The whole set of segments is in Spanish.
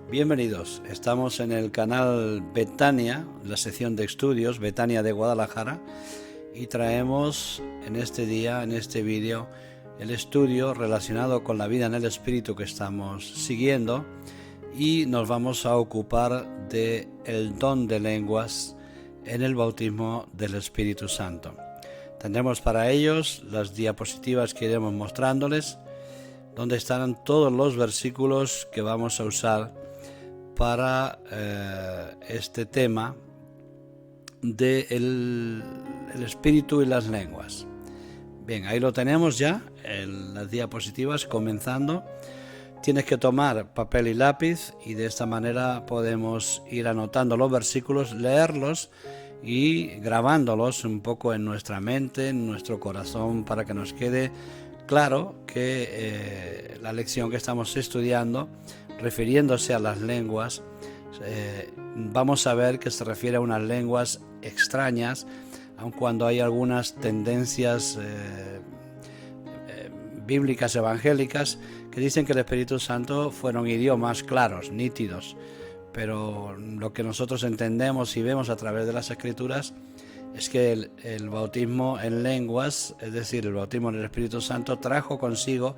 Bienvenidos, estamos en el canal Betania, la sección de estudios Betania de Guadalajara, y traemos en este día, en este vídeo, el estudio relacionado con la vida en el Espíritu que estamos siguiendo, y nos vamos a ocupar de el don de lenguas en el bautismo del Espíritu Santo. Tendremos para ellos las diapositivas que iremos mostrándoles, donde estarán todos los versículos que vamos a usar para este tema de el espíritu y las lenguas. Bien, ahí lo tenemos ya en las diapositivas comenzando. Tienes que tomar papel y lápiz y de esta manera podemos ir anotando los versículos, leerlos y grabándolos un poco en nuestra mente, en nuestro corazón, para que nos quede claro que la lección que estamos estudiando, refiriéndose a las lenguas, vamos a ver que se refiere a unas lenguas extrañas, aun cuando hay algunas tendencias bíblicas evangélicas que dicen que el Espíritu Santo fueron idiomas claros, nítidos, pero lo que nosotros entendemos y vemos a través de las Escrituras es que el bautismo en lenguas, es decir, el bautismo en el Espíritu Santo, trajo consigo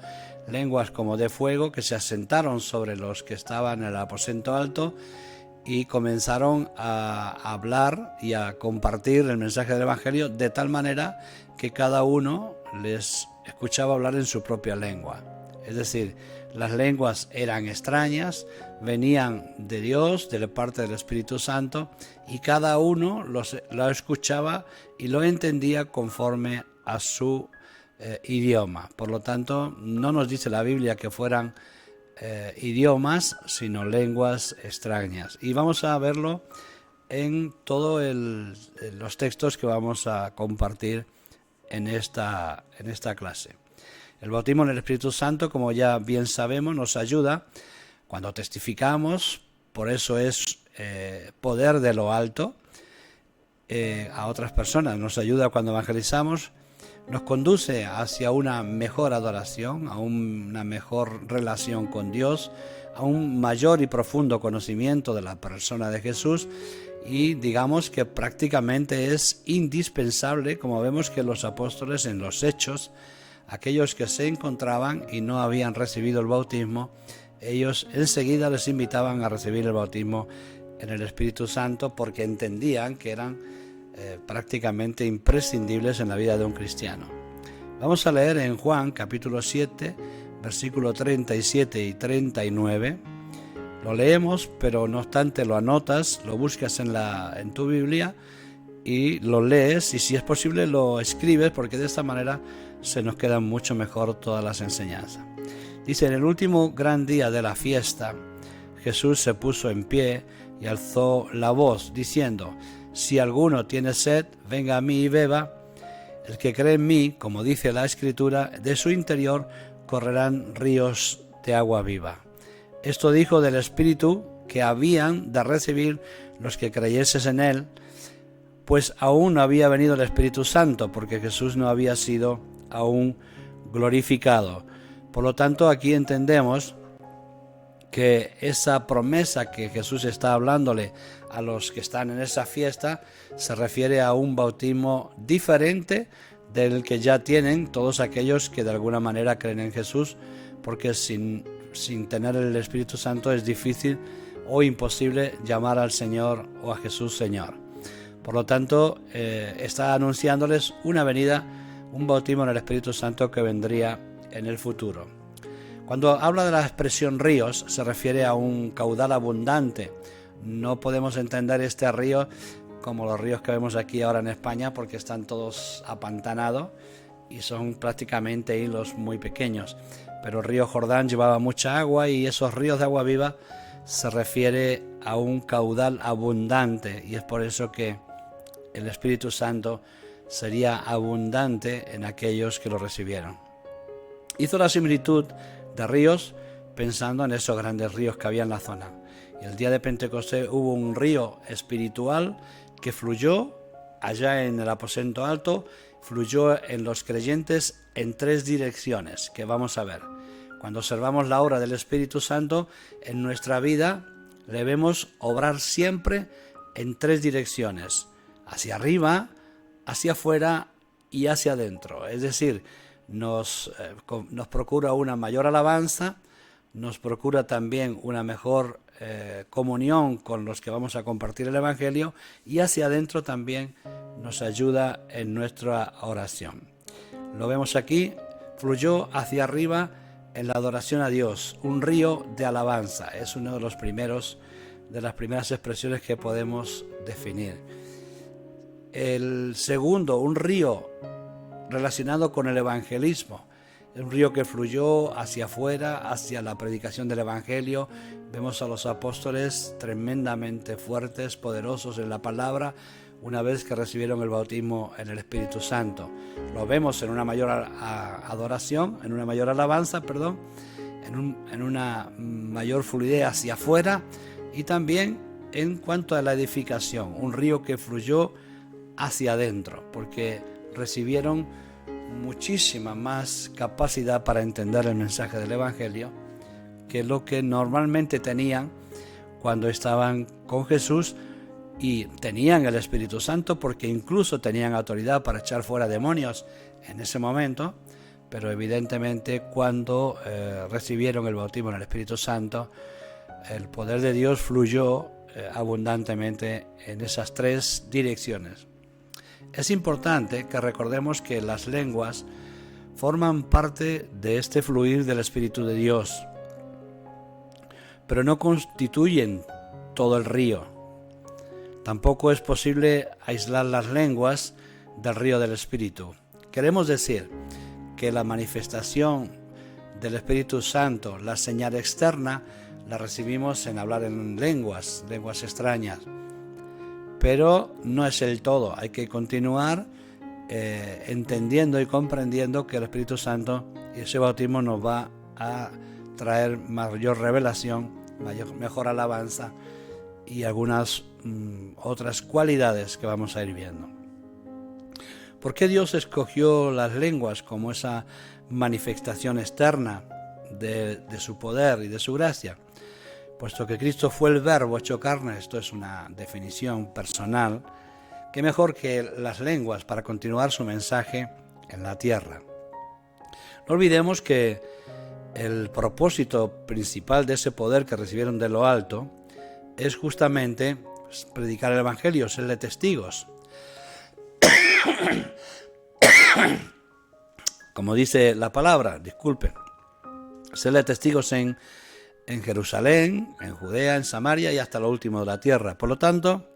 lenguas como de fuego que se asentaron sobre los que estaban en el aposento alto y comenzaron a hablar y a compartir el mensaje del Evangelio de tal manera que cada uno les escuchaba hablar en su propia lengua. Es decir, las lenguas eran extrañas, venían de Dios, de la parte del Espíritu Santo, y cada uno lo escuchaba y lo entendía conforme a su idioma. Por lo tanto, no nos dice la Biblia que fueran idiomas, sino lenguas extrañas. Y vamos a verlo en todos los textos que vamos a compartir en esta clase. El bautismo en el Espíritu Santo, como ya bien sabemos, nos ayuda cuando testificamos, por eso es poder de lo alto a otras personas. Nos ayuda cuando evangelizamos, nos conduce hacia una mejor adoración, a una mejor relación con Dios, a un mayor y profundo conocimiento de la persona de Jesús, y digamos que prácticamente es indispensable, como vemos que los apóstoles en los Hechos, aquellos que se encontraban y no habían recibido el bautismo, ellos enseguida les invitaban a recibir el bautismo en el Espíritu Santo porque entendían que eran prácticamente imprescindibles en la vida de un cristiano. Vamos a leer en Juan capítulo 7, versículo 37 y 39. Lo leemos, pero no obstante lo anotas, lo buscas en tu Biblia y lo lees, y si es posible lo escribes, porque de esta manera se nos quedan mucho mejor todas las enseñanzas. Dice: en el último gran día de la fiesta, Jesús se puso en pie y alzó la voz, diciendo: si alguno tiene sed, venga a mí y beba. El que cree en mí, como dice la Escritura, de su interior correrán ríos de agua viva. Esto dijo del Espíritu que habían de recibir los que creyesen en él, pues aún no había venido el Espíritu Santo, porque Jesús no había sido aún glorificado. Por lo tanto, aquí entendemos que esa promesa que Jesús está hablándole a los que están en esa fiesta se refiere a un bautismo diferente del que ya tienen todos aquellos que de alguna manera creen en Jesús, porque sin tener el Espíritu Santo es difícil o imposible llamar al Señor o a Jesús Señor. Por lo tanto, está anunciándoles una venida, un bautismo en el Espíritu Santo que vendría en el futuro. Cuando habla de la expresión ríos, se refiere a un caudal abundante. No podemos entender este río como los ríos que vemos aquí ahora en España, porque están todos apantanados y son prácticamente hilos muy pequeños. Pero el río Jordán llevaba mucha agua, y esos ríos de agua viva se refiere a un caudal abundante, y es por eso que el Espíritu Santo sería abundante en aquellos que lo recibieron. Hizo la similitud de ríos pensando en esos grandes ríos que había en la zona. Y el día de Pentecostés hubo un río espiritual que fluyó allá en el aposento alto, fluyó en los creyentes en tres direcciones que vamos a ver. Cuando observamos la obra del Espíritu Santo en nuestra vida, le vemos obrar siempre en tres direcciones: hacia arriba, hacia afuera y hacia adentro. Es decir, nos procura una mayor alabanza, nos procura también una mejor comunión con los que vamos a compartir el Evangelio, y hacia adentro también nos ayuda en nuestra oración. Lo vemos aquí: fluyó hacia arriba en la adoración a Dios, un río de alabanza. Es uno de las primeras expresiones que podemos definir. El segundo, un río relacionado con el evangelismo. Es un río que fluyó hacia afuera, hacia la predicación del Evangelio. Vemos a los apóstoles tremendamente fuertes, poderosos en la palabra, una vez que recibieron el bautismo en el Espíritu Santo. Lo vemos en una mayor adoración, en una mayor alabanza, en una mayor fluidez hacia afuera, y también en cuanto a la edificación, un río que fluyó hacia adentro, porque recibieron muchísima más capacidad para entender el mensaje del Evangelio que lo que normalmente tenían cuando estaban con Jesús, y tenían el Espíritu Santo porque incluso tenían autoridad para echar fuera demonios en ese momento, pero evidentemente cuando recibieron el bautismo en el Espíritu Santo, el poder de Dios fluyó abundantemente en esas tres direcciones. Es importante que recordemos que las lenguas forman parte de este fluir del Espíritu de Dios, pero no constituyen todo el río. Tampoco es posible aislar las lenguas del río del Espíritu. Queremos decir que la manifestación del Espíritu Santo, la señal externa, la recibimos en hablar en lenguas extrañas. Pero no es el todo. Hay que continuar entendiendo y comprendiendo que el Espíritu Santo y ese bautismo nos va a traer mayor revelación, mejor alabanza y algunas otras cualidades que vamos a ir viendo. ¿Por qué Dios escogió las lenguas como esa manifestación externa de su poder y de su gracia? Puesto que Cristo fue el Verbo hecho carne, esto es una definición personal, qué mejor que las lenguas para continuar su mensaje en la tierra. No olvidemos que el propósito principal de ese poder que recibieron de lo alto es justamente predicar el Evangelio, serle testigos. Como dice la palabra, serle testigos en Jerusalén, en Judea, en Samaria y hasta lo último de la tierra. Por lo tanto,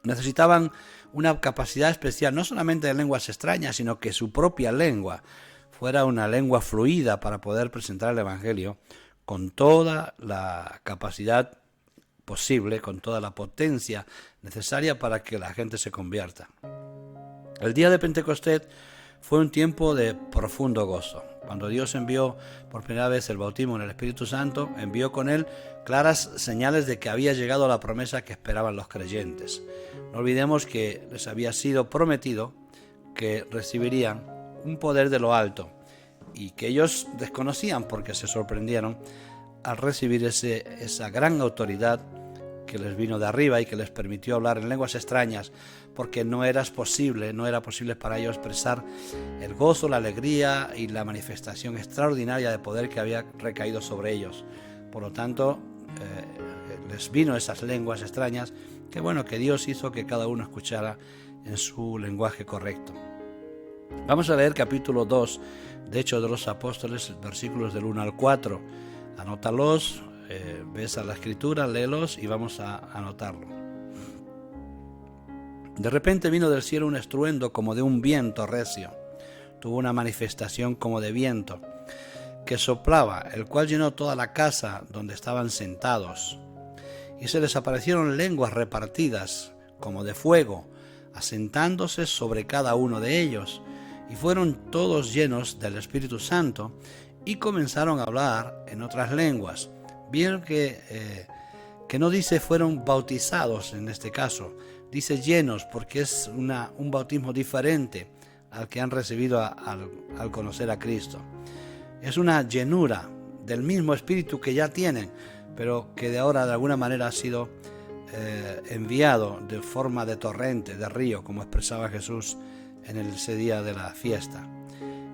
necesitaban una capacidad especial, no solamente de lenguas extrañas, sino que su propia lengua fuera una lengua fluida para poder presentar el Evangelio con toda la capacidad posible, con toda la potencia necesaria para que la gente se convierta. El día de Pentecostés fue un tiempo de profundo gozo. Cuando Dios envió por primera vez el bautismo en el Espíritu Santo, envió con él claras señales de que había llegado la promesa que esperaban los creyentes. No olvidemos que les había sido prometido que recibirían un poder de lo alto y que ellos desconocían porque se sorprendieron al recibir esa gran autoridad que les vino de arriba y que les permitió hablar en lenguas extrañas, porque no era posible para ellos expresar el gozo, la alegría y la manifestación extraordinaria de poder que había recaído sobre ellos. Por lo tanto, les vino esas lenguas extrañas que Dios hizo que cada uno escuchara en su lenguaje correcto. Vamos a leer capítulo 2 de Hechos de los Apóstoles, versículos del 1 al 4. Anótalos, ves a la escritura, léelos y vamos a anotarlo. De repente vino del cielo un estruendo como de un viento recio. Tuvo una manifestación como de viento que soplaba, el cual llenó toda la casa donde estaban sentados. Y se les aparecieron lenguas repartidas como de fuego, asentándose sobre cada uno de ellos. Y fueron todos llenos del Espíritu Santo y comenzaron a hablar en otras lenguas. Vieron que no dice fueron bautizados en este caso, dice llenos, porque es un bautismo diferente al que han recibido al conocer a Cristo. Es una llenura del mismo Espíritu que ya tienen, pero que de ahora de alguna manera ha sido enviado de forma de torrente, de río, como expresaba Jesús en ese día de la fiesta.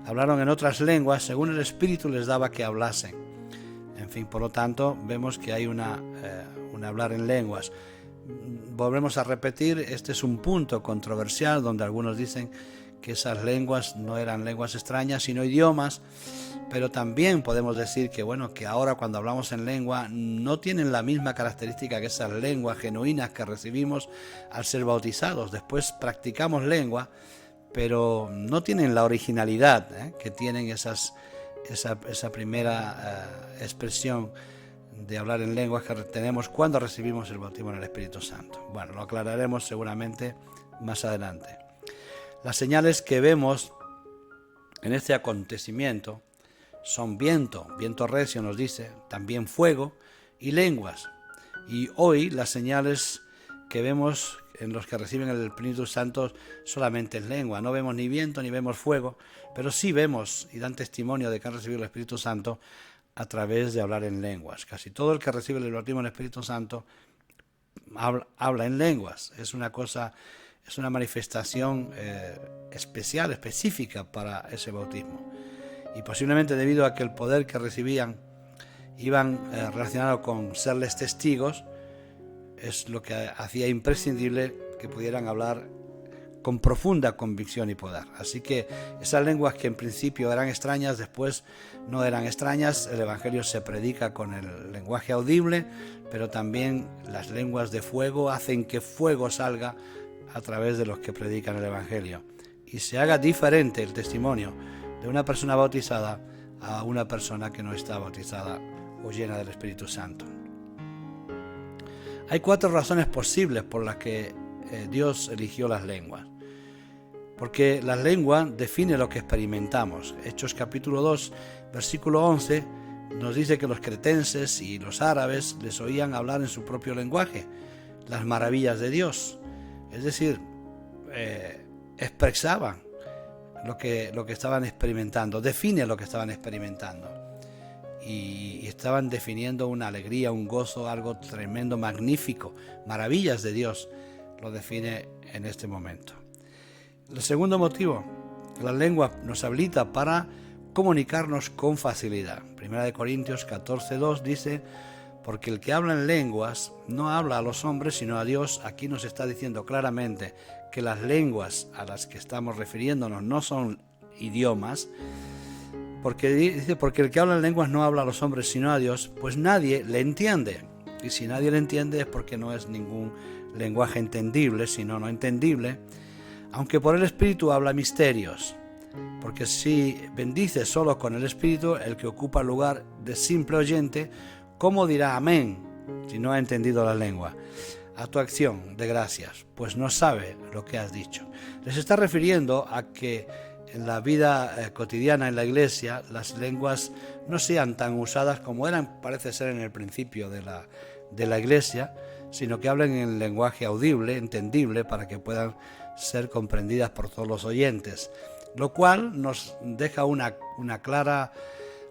Hablaron en otras lenguas según el Espíritu les daba que hablasen. En fin, por lo tanto, vemos que hay un hablar en lenguas. Volvemos a repetir, este es un punto controversial donde algunos dicen que esas lenguas no eran lenguas extrañas, sino idiomas, pero también podemos decir que, bueno, que ahora cuando hablamos en lengua no tienen la misma característica que esas lenguas genuinas que recibimos al ser bautizados. Después practicamos lengua, pero no tienen la originalidad que tienen esa primera expresión de hablar en lenguas que tenemos cuando recibimos el bautismo en el Espíritu Santo. Bueno, lo aclararemos seguramente más adelante. Las señales que vemos en este acontecimiento son viento recio nos dice, también fuego y lenguas. Y hoy las señales que vemos en los que reciben el Espíritu Santo solamente es lengua. No vemos ni viento ni vemos fuego, pero sí vemos y dan testimonio de que han recibido el Espíritu Santo a través de hablar en lenguas. Casi todo el que recibe el bautismo en el Espíritu Santo habla en lenguas. Es una manifestación especial, específica para ese bautismo. Y posiblemente debido a que el poder que recibían iban relacionado con serles testigos, es lo que hacía imprescindible que pudieran hablar con profunda convicción y poder. Así que esas lenguas que en principio eran extrañas, después no eran extrañas. El Evangelio se predica con el lenguaje audible, pero también las lenguas de fuego hacen que fuego salga a través de los que predican el Evangelio y se haga diferente el testimonio de una persona bautizada a una persona que no está bautizada o llena del Espíritu Santo. Hay 4 razones posibles por las que Dios eligió las lenguas. Porque la lengua define lo que experimentamos. Hechos capítulo 2, versículo 11, nos dice que los cretenses y los árabes les oían hablar en su propio lenguaje las maravillas de Dios. Es decir, expresaban lo que estaban experimentando, define lo que estaban experimentando. Y estaban definiendo una alegría, un gozo, algo tremendo, magnífico, maravillas de Dios, lo define en este momento. El segundo motivo, la lengua nos habilita para comunicarnos con facilidad. Primera de Corintios 14:2 dice, porque el que habla en lenguas no habla a los hombres sino a Dios. Aquí nos está diciendo claramente que las lenguas a las que estamos refiriéndonos no son idiomas, porque dice, porque el que habla en lenguas no habla a los hombres sino a Dios, pues nadie le entiende. Y si nadie le entiende es porque no es ningún lenguaje entendible, sino no entendible, aunque por el Espíritu habla misterios. Porque si bendice solo con el Espíritu, el que ocupa el lugar de simple oyente, ¿cómo dirá amén si no ha entendido la lengua? A tu acción de gracias, pues no sabe lo que has dicho. Les está refiriendo a que en la vida cotidiana en la iglesia las lenguas no sean tan usadas como eran, parece ser, en el principio de la iglesia, sino que hablen en lenguaje audible, entendible, para que puedan ser comprendidas por todos los oyentes, lo cual nos deja una clara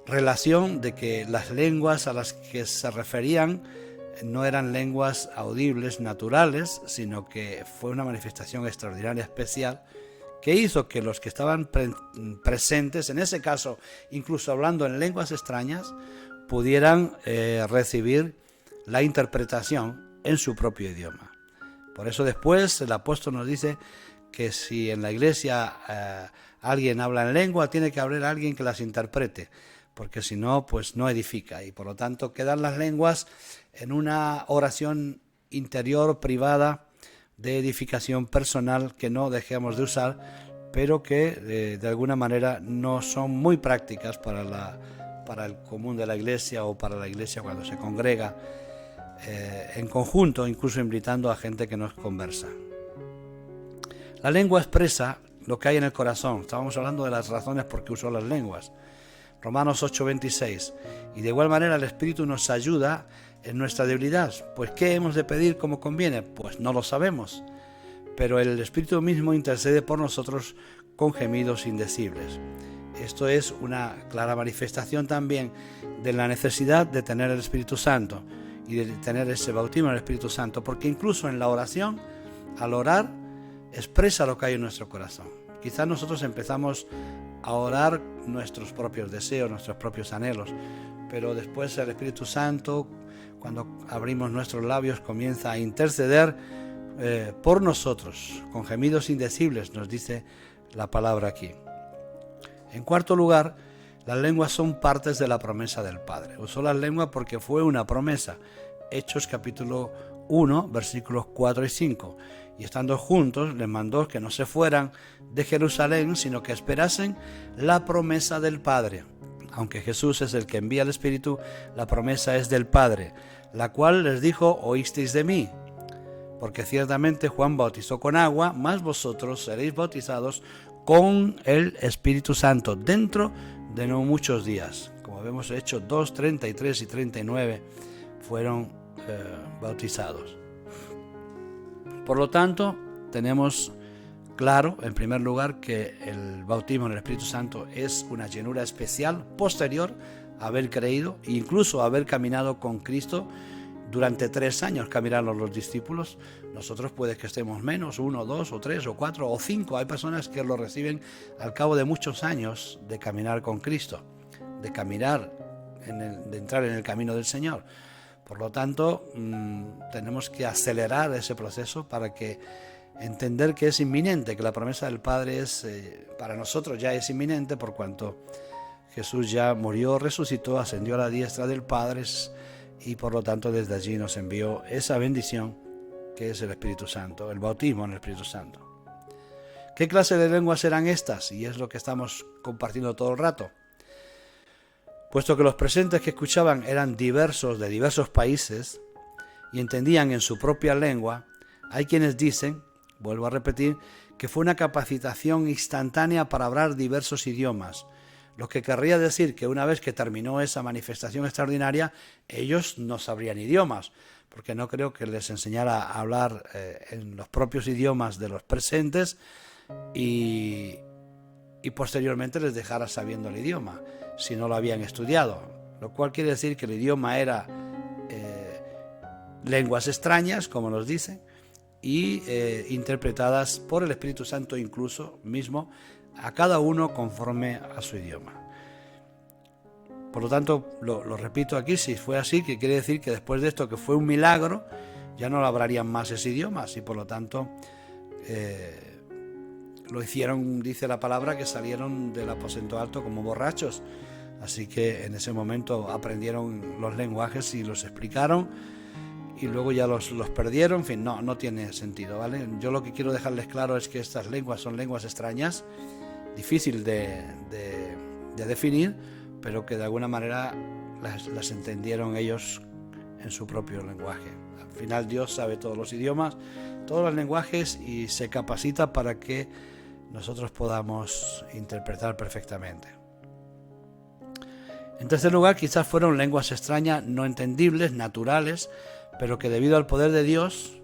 relación de que las lenguas a las que se referían no eran lenguas audibles naturales, sino que fue una manifestación extraordinaria, especial, que hizo que los que estaban presentes, en ese caso incluso hablando en lenguas extrañas, pudieran recibir la interpretación en su propio idioma. Por eso después el apóstol nos dice que si en la iglesia alguien habla en lengua, tiene que haber alguien que las interprete, porque si no, pues no edifica, y por lo tanto quedan las lenguas en una oración interior, privada, de edificación personal que no dejemos de usar, pero que de alguna manera no son muy prácticas para el común de la iglesia o para la iglesia cuando se congrega en conjunto, incluso invitando a gente que nos conversa. La lengua expresa lo que hay en el corazón. Estábamos hablando de las razones por qué usó las lenguas. Romanos 8:26. Y de igual manera el Espíritu nos ayuda en nuestra debilidad. Pues ¿qué hemos de pedir como conviene? Pues no lo sabemos. Pero el Espíritu mismo intercede por nosotros con gemidos indecibles. esto es una clara manifestación también de la necesidad de tener el Espíritu Santo y de tener ese bautismo en el Espíritu Santo, porque incluso en la oración, al orar, expresa lo que hay en nuestro corazón. Quizás nosotros empezamos a orar nuestros propios deseos, nuestros propios anhelos, pero después el Espíritu Santo, cuando abrimos nuestros labios, comienza a interceder por nosotros, con gemidos indecibles, nos dice la palabra aquí. En cuarto lugar, las lenguas son partes de la promesa del Padre. Usó las lenguas porque fue una promesa. Hechos capítulo 1, versículos 4 y 5. Y estando juntos, les mandó que no se fueran de Jerusalén, sino que esperasen la promesa del Padre. Aunque Jesús es el que envía el Espíritu, la promesa es del Padre, la cual les dijo: oísteis de mí. Porque ciertamente Juan bautizó con agua, mas vosotros seréis bautizados con el Espíritu Santo dentro de no muchos días. Como vemos, Hechos 2, 33 y 39 fueron bautizados. Por lo tanto, tenemos claro, en primer lugar, que el bautismo en el Espíritu Santo es una llenura especial posterior a haber creído e incluso a haber caminado con Cristo. Durante 3 años caminaron los discípulos. Nosotros puede que estemos menos, 1, 2 o 3 o 4 o 5. Hay personas que lo reciben al cabo de muchos años de caminar con Cristo, de caminar, de entrar en el camino del Señor. Por lo tanto, tenemos que acelerar ese proceso para que entender que es inminente, que la promesa del Padre es para nosotros ya es inminente, por cuanto Jesús ya murió, resucitó, ascendió a la diestra del Padre, y por lo tanto desde allí nos envió esa bendición que es el Espíritu Santo, el bautismo en el Espíritu Santo. ¿Qué clase de lenguas serán estas? Y es lo que estamos compartiendo todo el rato. Puesto que los presentes que escuchaban eran diversos, de diversos países, y entendían en su propia lengua, hay quienes dicen, vuelvo a repetir, que fue una capacitación instantánea para hablar diversos idiomas, lo que querría decir que una vez que terminó esa manifestación extraordinaria, ellos no sabrían idiomas, porque no creo que les enseñara a hablar en los propios idiomas de los presentes y posteriormente les dejara sabiendo el idioma, si no lo habían estudiado, lo cual quiere decir que el idioma era lenguas extrañas, como nos dicen, y interpretadas por el Espíritu Santo incluso mismo, a cada uno conforme a su idioma. Por lo tanto, lo repito aquí, si fue así, que quiere decir que después de esto, que fue un milagro, ya no lo hablarían más ese idioma, y por lo tanto lo hicieron, dice la palabra, que salieron del aposento alto como borrachos. Así que en ese momento aprendieron los lenguajes y los explicaron, y luego ya los perdieron. En fin, no tiene sentido, ¿vale? Yo lo que quiero dejarles claro es que estas lenguas son lenguas extrañas, difícil de definir, pero que de alguna manera las entendieron ellos en su propio lenguaje. Al final Dios sabe todos los idiomas, todos los lenguajes, y se capacita para que nosotros podamos interpretar perfectamente. En tercer lugar, quizás fueron lenguas extrañas, no entendibles, naturales, pero que debido al poder de Dios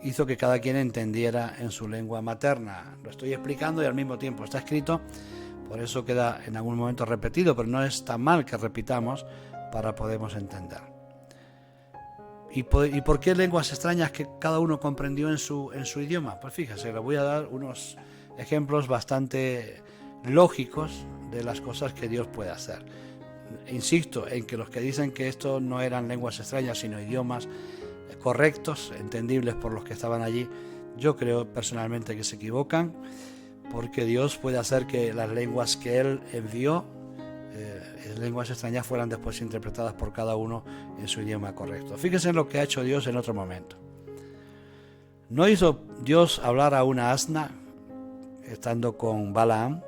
hizo que cada quien entendiera en su lengua materna. Lo estoy explicando y al mismo tiempo está escrito, por eso queda en algún momento repetido, pero no es tan mal que repitamos para podernos entender. ¿Y por qué lenguas extrañas que cada uno comprendió en su idioma? Pues fíjese, le voy a dar unos ejemplos bastante lógicos de las cosas que Dios puede hacer. Insisto en que los que dicen que esto no eran lenguas extrañas, sino idiomas correctos, entendibles por los que estaban allí, yo creo personalmente que se equivocan, porque Dios puede hacer que las lenguas que Él envió, lenguas extrañas, fueran después interpretadas por cada uno en su idioma correcto. Fíjense en lo que ha hecho Dios en otro momento. ¿No hizo Dios hablar a una asna estando con Balaam?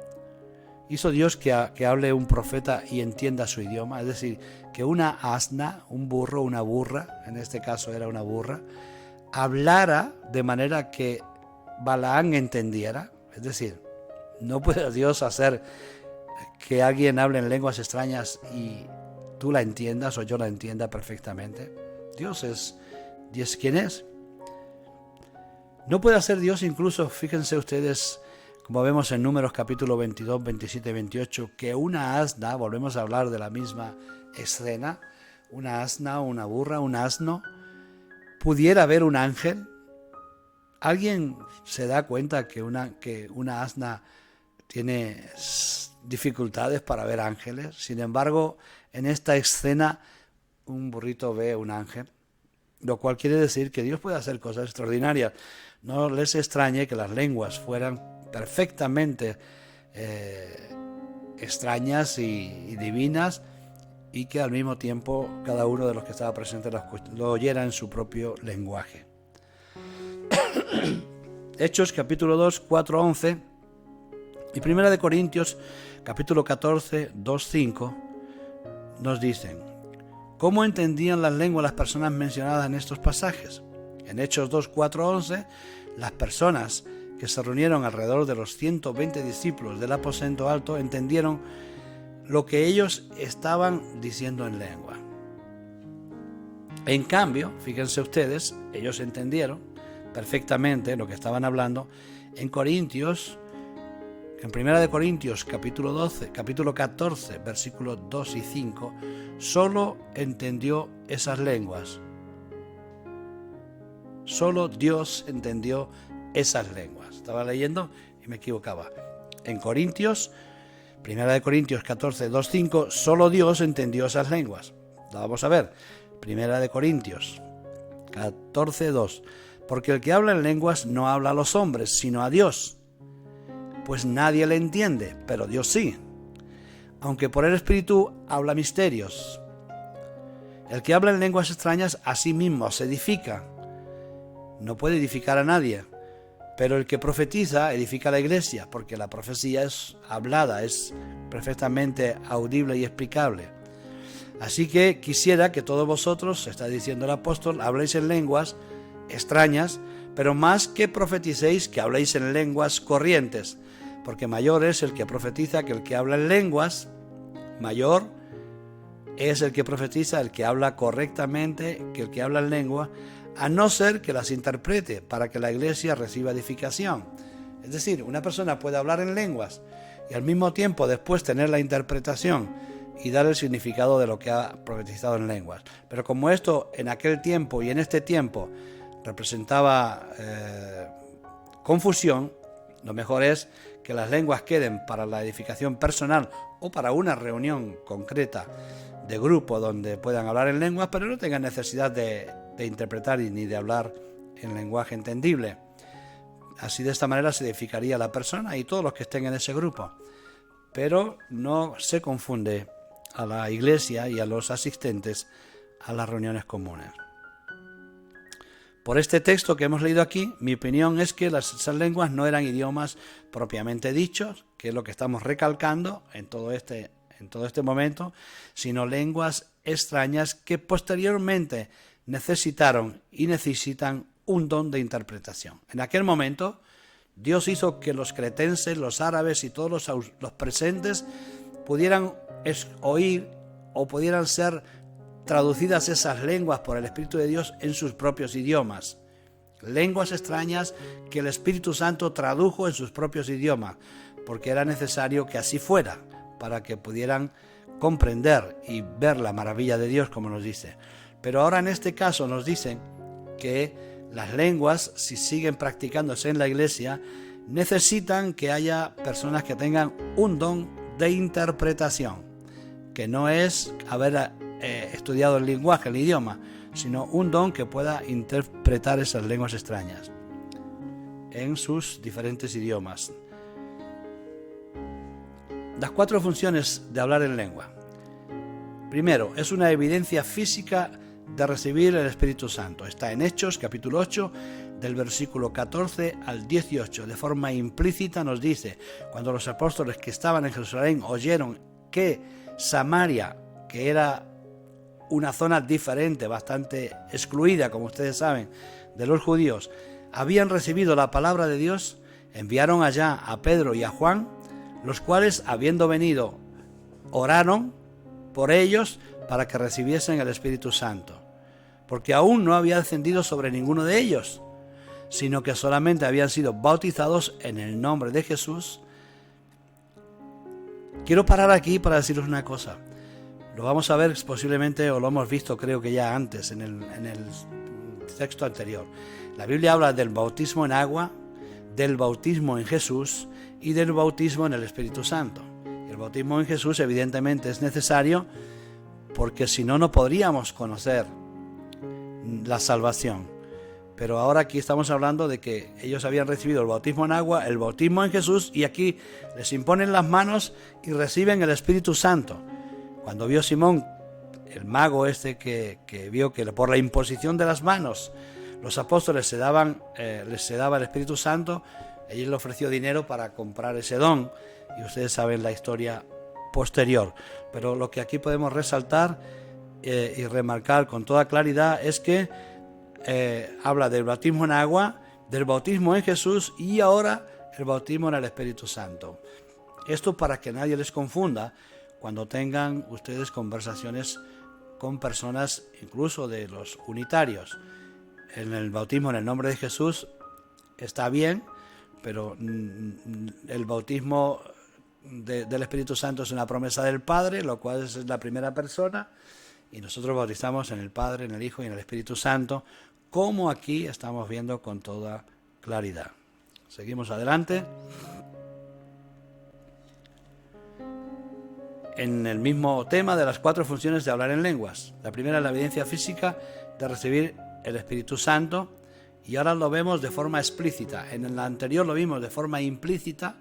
¿Hizo Dios que hable un profeta y entienda su idioma? Es decir, que una asna, un burro, una burra, en este caso era una burra, hablara de manera que Balaam entendiera. Es decir, no puede Dios hacer que alguien hable en lenguas extrañas y tú la entiendas o yo la entienda perfectamente. Dios es quien es. No puede hacer Dios incluso, fíjense ustedes, como vemos en Números capítulo 22, 27 y 28, que una asna, volvemos a hablar de la misma escena, una asna, una burra, un asno, pudiera ver un ángel. ¿Alguien se da cuenta que una asna tiene dificultades para ver ángeles? Sin embargo, en esta escena un burrito ve un ángel, lo cual quiere decir que Dios puede hacer cosas extraordinarias. No les extrañe que las lenguas fueran perfectamente extrañas y divinas, y que al mismo tiempo cada uno de los que estaba presente lo oyera en su propio lenguaje. Hechos capítulo 2, 4, 11 y Primera de Corintios capítulo 14, 2, 5 nos dicen: ¿cómo entendían las lenguas las personas mencionadas en estos pasajes? En Hechos 2, 4, 11, las personas que se reunieron alrededor de los 120 discípulos del aposento alto entendieron lo que ellos estaban diciendo en lengua. En cambio, fíjense ustedes, ellos entendieron perfectamente lo que estaban hablando en Corintios, en Primera de Corintios capítulo 14, versículos 2 y 5, solo entendió esas lenguas. Solo Dios entendió esas lenguas. Estaba leyendo y me equivocaba. En Corintios, Primera de Corintios 14, 2, 5, solo Dios entendió esas lenguas. La vamos a ver. Primera de Corintios 14, 2. Porque el que habla en lenguas no habla a los hombres, sino a Dios. Pues nadie le entiende, pero Dios sí. Aunque por el Espíritu habla misterios. El que habla en lenguas extrañas a sí mismo se edifica. No puede edificar a nadie. Pero el que profetiza edifica a la iglesia, porque la profecía es hablada, es perfectamente audible y explicable. Así que quisiera que todos vosotros, está diciendo el apóstol, habléis en lenguas extrañas, pero más que profeticéis, que habléis en lenguas corrientes, porque mayor es el que profetiza que el que habla en lenguas. Mayor es el que profetiza, el que habla correctamente, que el que habla en lengua, a no ser que las interprete para que la iglesia reciba edificación. Es decir, una persona puede hablar en lenguas y al mismo tiempo después tener la interpretación y dar el significado de lo que ha profetizado en lenguas. Pero como esto en aquel tiempo y en este tiempo representaba confusión, lo mejor es que las lenguas queden para la edificación personal o para una reunión concreta de grupo donde puedan hablar en lenguas, pero no tengan necesidad de interpretar ni de hablar en lenguaje entendible. Así, de esta manera se edificaría la persona y todos los que estén en ese grupo. Pero no se confunde a la iglesia y a los asistentes a las reuniones comunes. Por este texto que hemos leído aquí, mi opinión es que esas lenguas no eran idiomas propiamente dichos, que es lo que estamos recalcando en todo este momento, sino lenguas extrañas que posteriormente necesitaron y necesitan un don de interpretación. En aquel momento, Dios hizo que los cretenses, los árabes y todos los presentes pudieran oír o pudieran ser traducidas esas lenguas por el Espíritu de Dios en sus propios idiomas. Lenguas extrañas que el Espíritu Santo tradujo en sus propios idiomas, porque era necesario que así fuera, para que pudieran comprender y ver la maravilla de Dios, como nos dice. Pero ahora en este caso nos dicen que las lenguas, si siguen practicándose en la iglesia, necesitan que haya personas que tengan un don de interpretación, que no es haber estudiado el lenguaje, el idioma, sino un don que pueda interpretar esas lenguas extrañas en sus diferentes idiomas. Las 4 funciones de hablar en lengua. Primero, es una evidencia física de recibir el Espíritu Santo. Está en Hechos, capítulo 8, del versículo 14 al 18. De forma implícita nos dice, cuando los apóstoles que estaban en Jerusalén oyeron que Samaria, que era una zona diferente, bastante excluida, como ustedes saben, de los judíos, habían recibido la palabra de Dios, enviaron allá a Pedro y a Juan, los cuales, habiendo venido, oraron por ellos para que recibiesen el Espíritu Santo, porque aún no había descendido sobre ninguno de ellos, sino que solamente habían sido bautizados en el nombre de Jesús. Quiero parar aquí para deciros una cosa. Lo vamos a ver posiblemente, o lo hemos visto creo que ya antes en el texto anterior. La Biblia habla del bautismo en agua, del bautismo en Jesús y del bautismo en el Espíritu Santo. El bautismo en Jesús evidentemente es necesario porque si no, no podríamos conocer la salvación. Pero ahora aquí estamos hablando de que ellos habían recibido el bautismo en agua, el bautismo en Jesús, y aquí les imponen las manos y reciben el Espíritu Santo. Cuando vio Simón, el mago que vio que por la imposición de las manos los apóstoles les se daba el Espíritu Santo, él le ofreció dinero para comprar ese don, y ustedes saben la historia posterior. Pero lo que aquí podemos resaltar y remarcar con toda claridad es que habla del bautismo en agua, del bautismo en Jesús y ahora el bautismo en el Espíritu Santo. Esto para que nadie les confunda cuando tengan ustedes conversaciones con personas incluso de los unitarios. En el bautismo en el nombre de Jesús está bien, pero el bautismo del Espíritu Santo es una promesa del Padre, lo cual es la primera persona, y nosotros bautizamos en el Padre, en el Hijo y en el Espíritu Santo, como aquí estamos viendo con toda claridad. Seguimos adelante. En el mismo tema de las 4 funciones de hablar en lenguas. La primera es la evidencia física de recibir el Espíritu Santo, y ahora lo vemos de forma explícita. En el anterior lo vimos de forma implícita,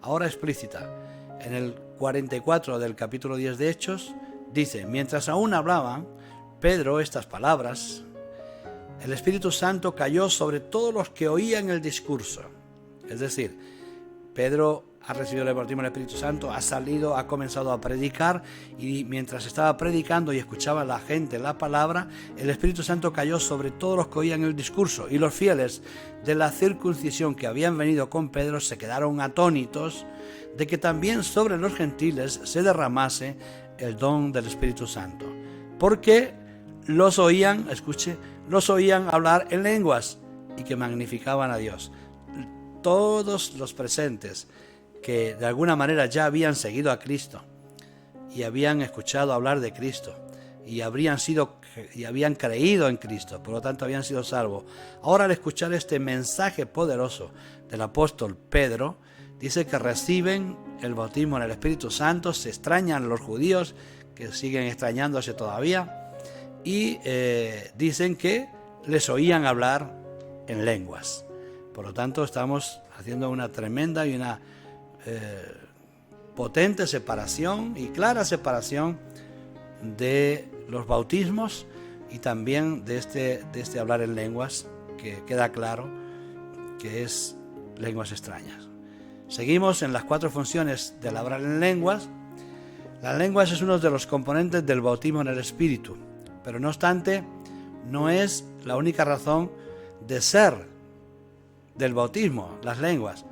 ahora explícita. En el 44 del capítulo 10 de Hechos dice: mientras aún hablaban Pedro estas palabras, el Espíritu Santo cayó sobre todos los que oían el discurso. Es decir, Pedro ha recibido el bautismo del Espíritu Santo, ha salido, ha comenzado a predicar, y mientras estaba predicando y escuchaba a la gente la palabra, el Espíritu Santo cayó sobre todos los que oían el discurso, y los fieles de la circuncisión que habían venido con Pedro se quedaron atónitos de que también sobre los gentiles se derramase el don del Espíritu Santo, porque los oían, escuche, los oían hablar en lenguas y que magnificaban a Dios. Todos los presentes que de alguna manera ya habían seguido a Cristo y habían escuchado hablar de Cristo y habían creído en Cristo, por lo tanto habían sido salvos. Ahora, al escuchar este mensaje poderoso del apóstol Pedro, dice que reciben el bautismo en el Espíritu Santo. Se extrañan los judíos, que siguen extrañándose todavía, y dicen que les oían hablar en lenguas. Por lo tanto, estamos haciendo una tremenda y una potente separación y clara separación de los bautismos y también de este hablar en lenguas, que queda claro que es lenguas extrañas. Seguimos en las 4 funciones del hablar en lenguas. Las lenguas es uno de los componentes del bautismo en el Espíritu, pero no obstante no es la única razón de ser del bautismo, las lenguas.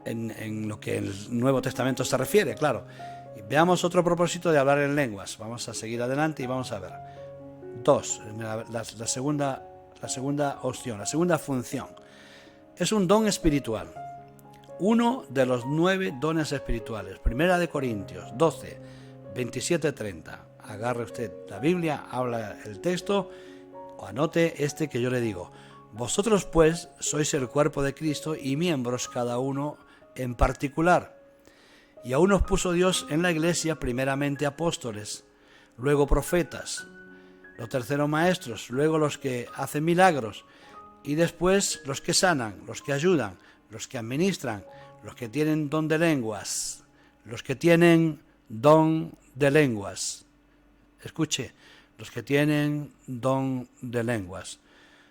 En lo que el Nuevo Testamento se refiere, claro. Veamos otro propósito de hablar en lenguas. Vamos a seguir adelante y vamos a ver. 2, la segunda opción, la segunda función. Es un don espiritual. Uno de los 9 dones espirituales. Primera de Corintios 12, 27-30. Agarre usted la Biblia, habla el texto, o anote que yo le digo. Vosotros pues sois el cuerpo de Cristo y miembros cada uno en particular. Y a unos puso Dios en la iglesia primeramente apóstoles, luego profetas, los terceros maestros, luego los que hacen milagros, y después los que sanan, los que ayudan, los que administran, los que tienen don de lenguas, los que tienen don de lenguas. Escuche, los que tienen don de lenguas.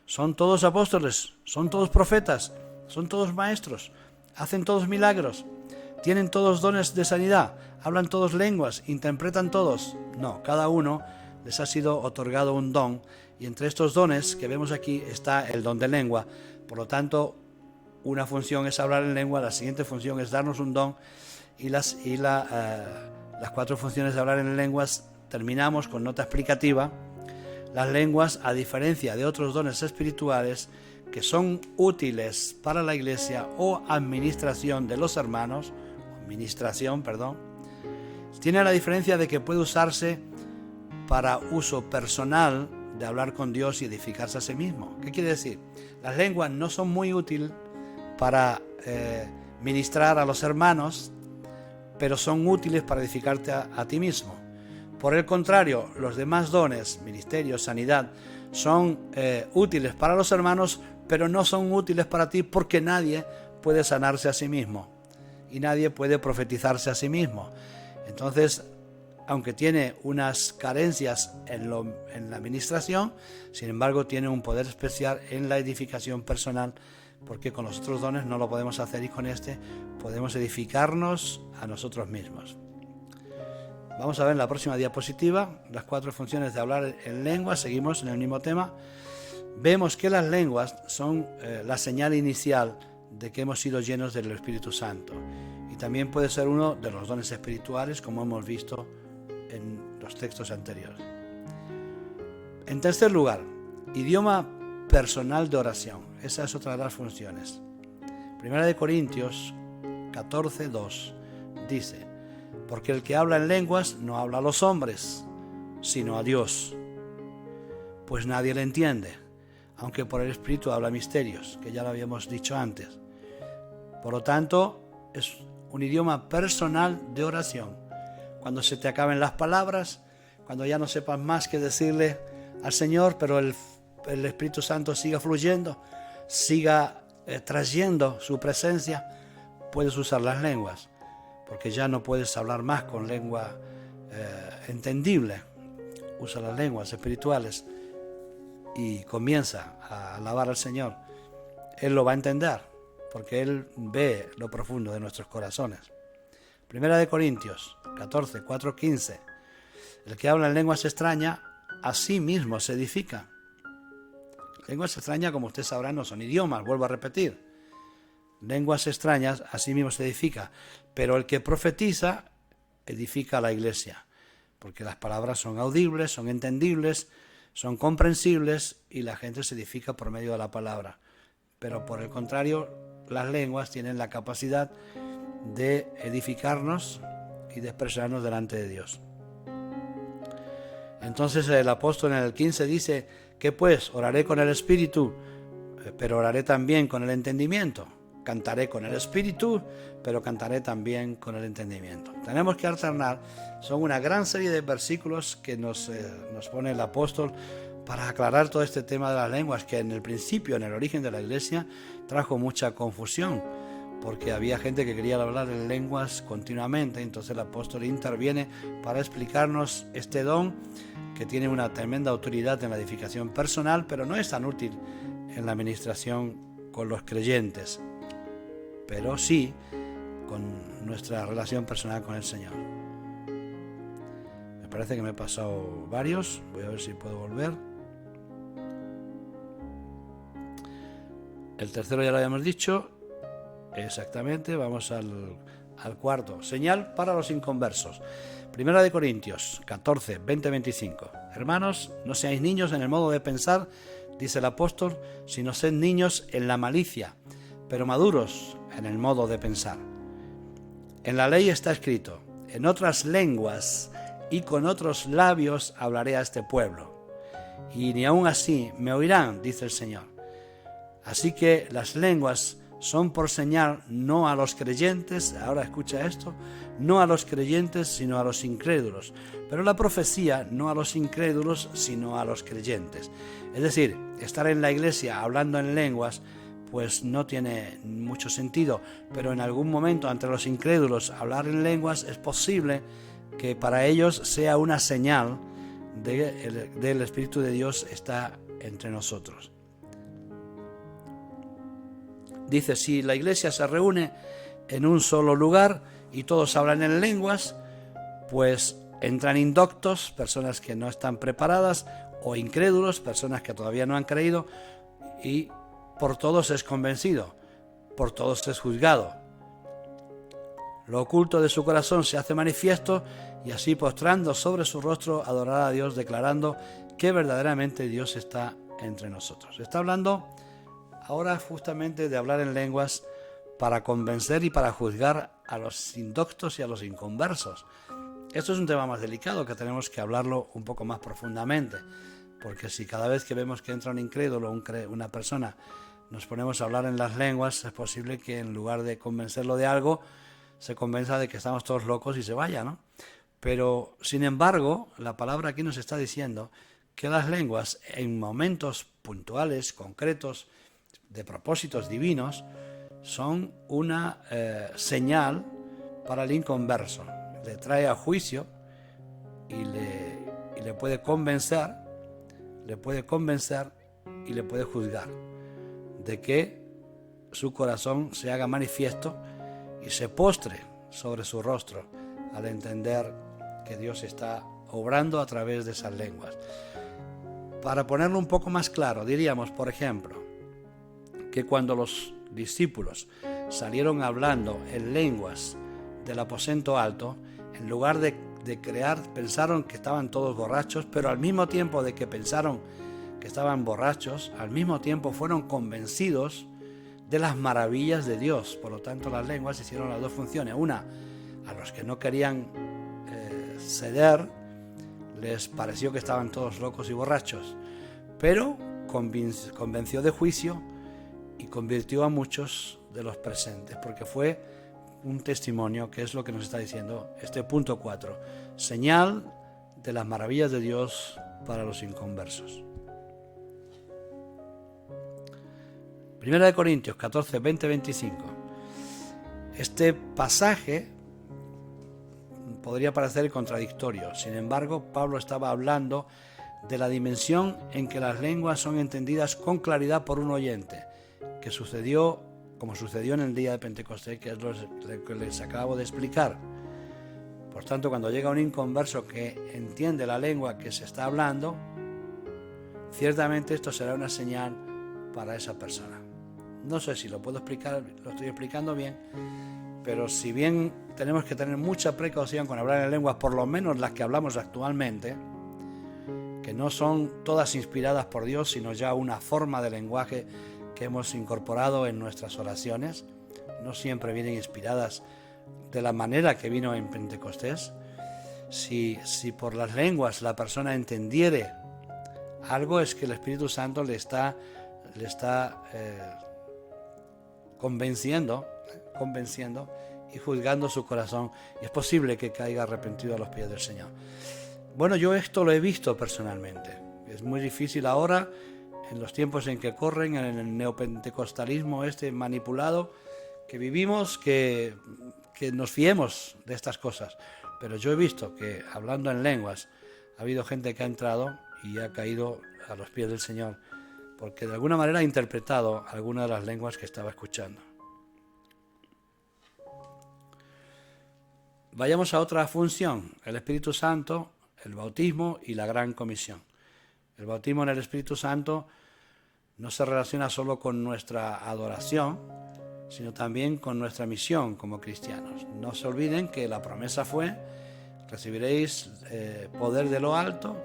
Son todos apóstoles, son todos profetas, son todos maestros, hacen todos milagros, tienen todos dones de sanidad, hablan todos lenguas, interpretan todos. No, cada uno les ha sido otorgado un don, y entre estos dones que vemos aquí está el don de lengua. Por lo tanto, una función es hablar en lengua, la siguiente función es darnos un don, y las 4 funciones de hablar en lenguas terminamos con nota explicativa. Las lenguas, a diferencia de otros dones espirituales que son útiles para la iglesia o administración de los hermanos, tiene la diferencia de que puede usarse para uso personal, de hablar con Dios y edificarse a sí mismo. ¿Qué quiere decir? Las lenguas no son muy útiles para ministrar a los hermanos, pero son útiles para edificarte a ti mismo. Por el contrario, los demás dones, ministerio, sanidad, son útiles para los hermanos, pero no son útiles para ti, porque nadie puede sanarse a sí mismo y nadie puede profetizarse a sí mismo. Entonces, aunque tiene unas carencias en la administración, sin embargo tiene un poder especial en la edificación personal, porque con los otros dones no lo podemos hacer y con este podemos edificarnos a nosotros mismos. Vamos a ver en la próxima diapositiva las 4 funciones de hablar en lengua. Seguimos en el mismo tema. Vemos que las lenguas son la señal inicial de que hemos sido llenos del Espíritu Santo, y también puede ser uno de los dones espirituales, como hemos visto en los textos anteriores. En tercer lugar, idioma personal de oración. Esa es otra de las funciones. Primera de Corintios 14:2 dice: porque el que habla en lenguas no habla a los hombres, sino a Dios, pues nadie le entiende, aunque por el Espíritu habla misterios, que ya lo habíamos dicho antes. Por lo tanto, es un idioma personal de oración. Cuando se te acaben las palabras, cuando ya no sepas más que decirle al Señor, pero el Espíritu Santo siga fluyendo, siga trayendo su presencia, puedes usar las lenguas, porque ya no puedes hablar más con lengua entendible. Usa las lenguas espirituales y comienza a alabar al Señor. Él lo va a entender, porque Él ve lo profundo de nuestros corazones. Primera de Corintios 14, 4, 15. El que habla en lenguas extrañas, a sí mismo se edifica. Lenguas extrañas, como usted sabrá, no son idiomas, vuelvo a repetir. Lenguas extrañas, a sí mismo se edifica. Pero el que profetiza, edifica a la iglesia, porque las palabras son audibles, son entendibles, son comprensibles, y la gente se edifica por medio de la palabra. Pero por el contrario, las lenguas tienen la capacidad de edificarnos y de expresarnos delante de Dios. Entonces el apóstol en el 15 dice: que pues oraré con el espíritu, pero oraré también con el entendimiento. Cantaré con el espíritu, pero cantaré también con el entendimiento. Tenemos que alternar. Son una gran serie de versículos que nos pone el apóstol para aclarar todo este tema de las lenguas, que en el principio, en el origen de la iglesia, trajo mucha confusión, porque había gente que quería hablar en lenguas continuamente. Entonces el apóstol interviene para explicarnos este don, que tiene una tremenda autoridad en la edificación personal, pero no es tan útil en la administración con los creyentes, pero sí con nuestra relación personal con el Señor. Me parece que me he pasado varios. Voy a ver si puedo volver. El tercero ya lo habíamos dicho. Exactamente, vamos al cuarto. Señal para los inconversos. Primera de Corintios 14, 20, 25. Hermanos, no seáis niños en el modo de pensar, dice el apóstol, sino sed niños en la malicia, pero maduros en el modo de pensar. En la ley está escrito: en otras lenguas y con otros labios hablaré a este pueblo, y ni aun así me oirán, dice el Señor. Así que las lenguas son por señal no a los creyentes, ahora escucha esto, no a los creyentes sino a los incrédulos, pero la profecía no a los incrédulos sino a los creyentes. Es decir, estar en la iglesia hablando en lenguas pues no tiene mucho sentido, pero en algún momento entre los incrédulos hablar en lenguas es posible que para ellos sea una señal de del Espíritu de Dios está entre nosotros. Dice: si la iglesia se reúne en un solo lugar y todos hablan en lenguas, pues entran indoctos, personas que no están preparadas, o incrédulos, personas que todavía no han creído, y por todos es convencido, por todos es juzgado. Lo oculto de su corazón se hace manifiesto, y así postrando sobre su rostro adorar a Dios, declarando que verdaderamente Dios está entre nosotros. Está hablando ahora justamente de hablar en lenguas para convencer y para juzgar a los indoctos y a los inconversos. Esto es un tema más delicado que tenemos que hablarlo un poco más profundamente, porque si cada vez que vemos que entra un incrédulo, una persona, nos ponemos a hablar en las lenguas, es posible que en lugar de convencerlo de algo, se convenza de que estamos todos locos y se vaya, ¿no? Pero, sin embargo, la palabra aquí nos está diciendo que las lenguas, en momentos puntuales, concretos, de propósitos divinos, son una señal para el inconverso. Le trae a juicio y le puede convencer, y le puede juzgar de que su corazón se haga manifiesto y se postre sobre su rostro al entender que Dios está obrando a través de esas lenguas. Para ponerlo un poco más claro, diríamos, por ejemplo, que cuando los discípulos salieron hablando en lenguas del aposento alto, en lugar de pensaron que estaban todos borrachos, pero al mismo tiempo de que pensaron que estaban borrachos, al mismo tiempo fueron convencidos de las maravillas de Dios. Por lo tanto, las lenguas hicieron las dos funciones. Una, a los que no querían ceder, les pareció que estaban todos locos y borrachos, pero convenció de juicio y convirtió a muchos de los presentes, porque fue un testimonio, que es lo que nos está diciendo este punto 4, señal de las maravillas de Dios para los inconversos. 1 Corintios 14, 20, 25. Este pasaje podría parecer contradictorio. Sin embargo, Pablo estaba hablando de la dimensión en que las lenguas son entendidas con claridad por un oyente, que sucedió como sucedió en el día de Pentecostés, que es lo que les acabo de explicar. Por tanto, cuando llega un inconverso que entiende la lengua que se está hablando, ciertamente esto será una señal para esa persona. No sé si lo puedo explicar, lo estoy explicando bien, pero si bien tenemos que tener mucha precaución con hablar en lenguas, por lo menos las que hablamos actualmente, que no son todas inspiradas por Dios, sino ya una forma de lenguaje que hemos incorporado en nuestras oraciones, no siempre vienen inspiradas de la manera que vino en Pentecostés. Si por las lenguas la persona entendiere algo, es que el Espíritu Santo le está convenciendo y juzgando su corazón, y es posible que caiga arrepentido a los pies del Señor. Bueno, yo esto lo he visto personalmente. Es muy difícil ahora, en los tiempos en que corren, en el neopentecostalismo manipulado que vivimos, que nos fiemos de estas cosas. Pero yo he visto que, hablando en lenguas, ha habido gente que ha entrado y ha caído a los pies del Señor, porque de alguna manera ha interpretado alguna de las lenguas que estaba escuchando. Vayamos a otra función: el Espíritu Santo, el bautismo y la gran comisión. El bautismo en el Espíritu Santo no se relaciona solo con nuestra adoración, sino también con nuestra misión como cristianos. No se olviden que la promesa fue: recibiréis poder de lo alto,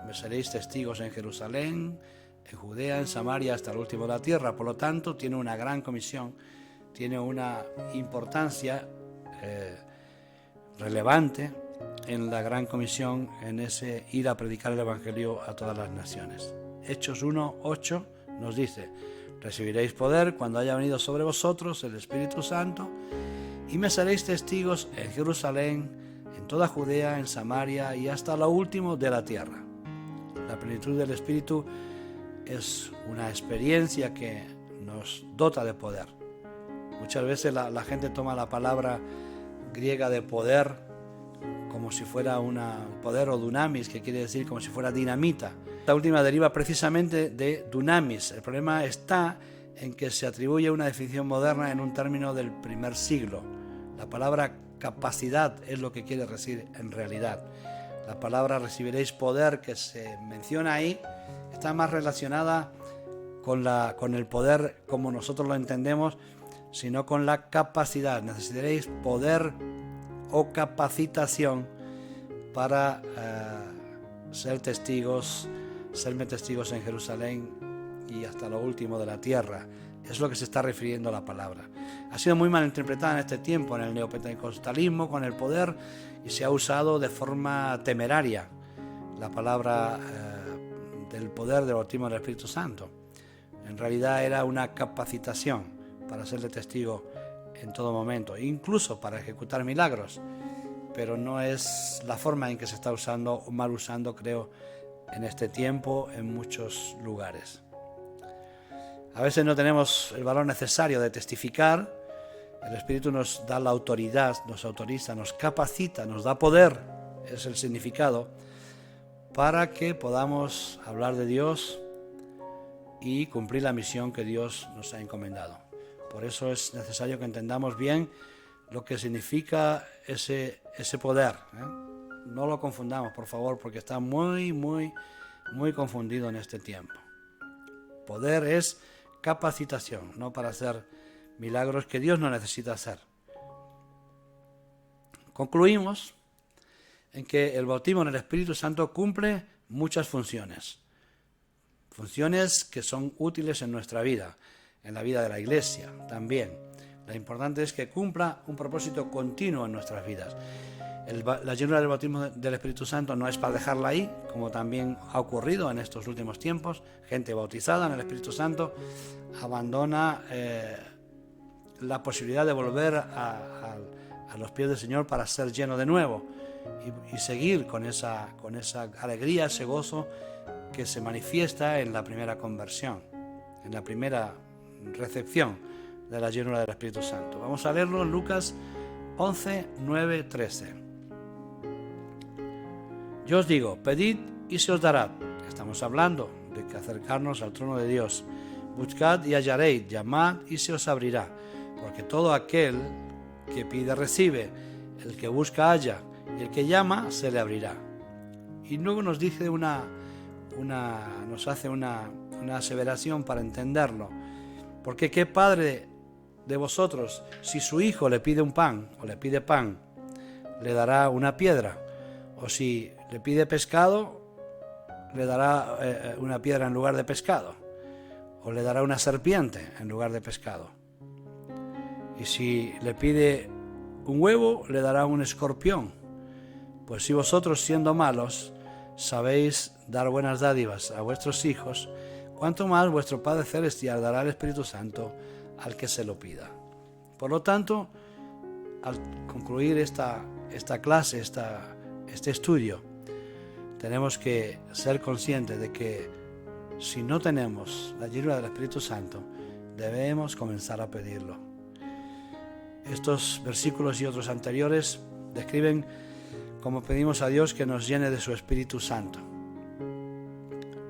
me seréis testigos en Jerusalén, en Judea, en Samaria, hasta el último de la tierra. Por lo tanto, tiene una gran comisión, tiene una importancia relevante en la gran comisión, en ese ir a predicar el Evangelio a todas las naciones. Hechos 1:8 nos dice: recibiréis poder cuando haya venido sobre vosotros el Espíritu Santo, y me seréis testigos en Jerusalén, en toda Judea, en Samaria y hasta lo último de la tierra. La plenitud del Espíritu es una experiencia que nos dota de poder. Muchas veces la gente toma la palabra griega de poder como si fuera poder, o dunamis, que quiere decir como si fuera dinamita. La última deriva precisamente de dunamis. El problema está en que se atribuye una definición moderna en un término del primer siglo. La palabra capacidad es lo que quiere decir en realidad. La palabra recibiréis poder, que se menciona ahí, está más relacionada con el poder como nosotros lo entendemos, sino con la capacidad. Necesitaréis poder o capacitación para serme testigos en Jerusalén y hasta lo último de la tierra. Es lo que se está refiriendo a la palabra. Ha sido muy mal interpretada en este tiempo en el neopentecostalismo con el poder, y se ha usado de forma temeraria la palabra del poder del bautismo del Espíritu Santo. En realidad era una capacitación para serle testigo en todo momento, incluso para ejecutar milagros, pero no es la forma en que se está usando o mal usando, creo, en este tiempo en muchos lugares. A veces no tenemos el valor necesario de testificar. El Espíritu nos da la autoridad, nos autoriza, nos capacita, nos da poder, es el significado, para que podamos hablar de Dios y cumplir la misión que Dios nos ha encomendado. Por eso es necesario que entendamos bien lo que significa ese poder, No lo confundamos, por favor, porque está muy confundido en este tiempo. Poder es capacitación, no para hacer milagros que Dios no necesita hacer. Concluimos en que el bautismo en el Espíritu Santo cumple muchas funciones que son útiles en nuestra vida, en la vida de la Iglesia también. Lo importante es que cumpla un propósito continuo en nuestras vidas. La llenura del bautismo del Espíritu Santo no es para dejarla ahí, como también ha ocurrido en estos últimos tiempos. Gente bautizada en el Espíritu Santo abandona la posibilidad de volver a los pies del Señor para ser lleno de nuevo y seguir con esa alegría, ese gozo que se manifiesta en la primera conversión, en la primera recepción de la llenura del Espíritu Santo. Vamos a leerlo en Lucas 11, 9, 13. Yo os digo, pedid y se os dará. Estamos hablando de que acercarnos al trono de Dios. Buscad y hallaréis, llamad y se os abrirá. Porque todo aquel que pide recibe, el que busca halla, y el que llama se le abrirá. Y luego nos dice nos hace una aseveración para entenderlo. Porque qué padre de vosotros, si su hijo le pide un pan o le pide pan, le dará una piedra, o si le pide pescado, le dará una piedra en lugar de pescado, o le dará una serpiente en lugar de pescado. Y si le pide un huevo, le dará un escorpión. Pues si vosotros, siendo malos, sabéis dar buenas dádivas a vuestros hijos, cuánto más vuestro Padre Celestial dará el Espíritu Santo al que se lo pida. Por lo tanto, al concluir esta clase, este estudio, tenemos que ser conscientes de que si no tenemos la llenura del Espíritu Santo, debemos comenzar a pedirlo. Estos versículos y otros anteriores describen cómo pedimos a Dios que nos llene de su Espíritu Santo.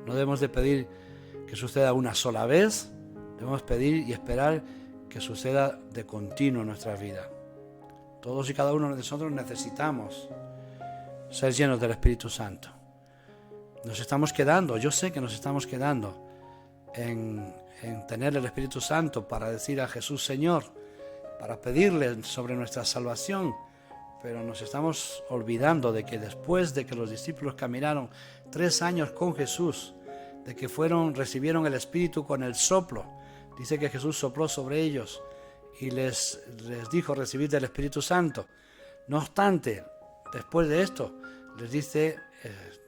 No debemos de pedir que suceda una sola vez, debemos pedir y esperar que suceda de continuo en nuestra vida. Todos y cada uno de nosotros necesitamos ser llenos del Espíritu Santo. Nos estamos quedando, yo sé que nos estamos quedando en tener el Espíritu Santo para decir a Jesús Señor, para pedirle sobre nuestra salvación, pero nos estamos olvidando de que después de que los discípulos caminaron 3 años con Jesús, de que recibieron el Espíritu con el soplo, dice que Jesús sopló sobre ellos y les dijo recibid el Espíritu Santo. No obstante, después de esto, les dice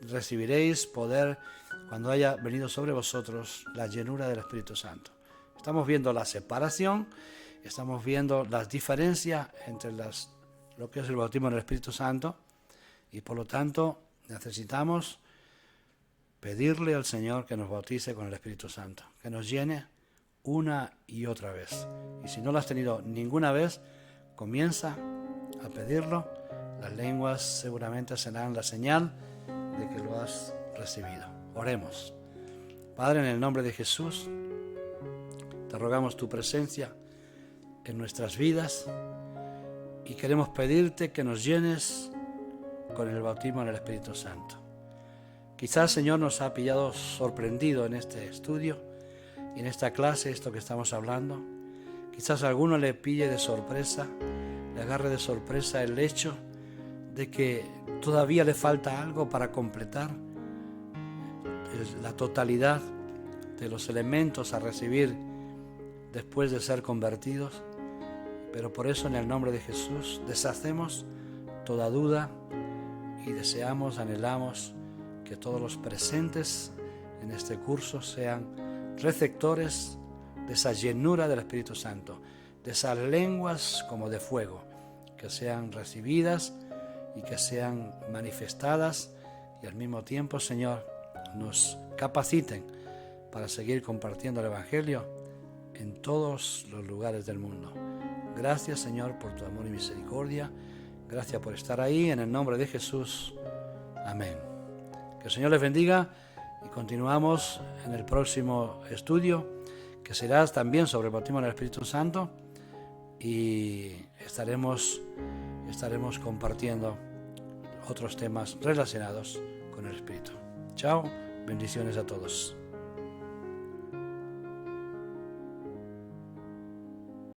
recibiréis poder cuando haya venido sobre vosotros la llenura del Espíritu Santo. Estamos viendo la separación, estamos viendo las diferencias entre lo que es el bautismo del Espíritu Santo, y por lo tanto necesitamos pedirle al Señor que nos bautice con el Espíritu Santo, que nos llene una y otra vez. Y si no lo has tenido ninguna vez, comienza a pedirlo. Las lenguas seguramente serán la señal de que lo has recibido. Oremos. Padre, en el nombre de Jesús, te rogamos tu presencia en nuestras vidas y queremos pedirte que nos llenes con el bautismo en el Espíritu Santo. Quizás, Señor, nos ha pillado sorprendido en este estudio y en esta clase, esto que estamos hablando. Quizás a alguno le pille de sorpresa, le agarre de sorpresa el hecho de que todavía le falta algo para completar la totalidad de los elementos a recibir después de ser convertidos. Pero por eso, en el nombre de Jesús, deshacemos toda duda y deseamos, anhelamos que todos los presentes en este curso sean receptores de esa llenura del Espíritu Santo, de esas lenguas como de fuego, que sean recibidas y que sean manifestadas, y al mismo tiempo, Señor, nos capaciten para seguir compartiendo el Evangelio en todos los lugares del mundo. Gracias, Señor, por tu amor y misericordia. Gracias por estar ahí, en el nombre de Jesús. Amén. Que el Señor les bendiga y continuamos en el próximo estudio, que será también sobre el bautismo en el Espíritu Santo, y estaremos compartiendo otros temas relacionados con el Espíritu. Chao, bendiciones a todos.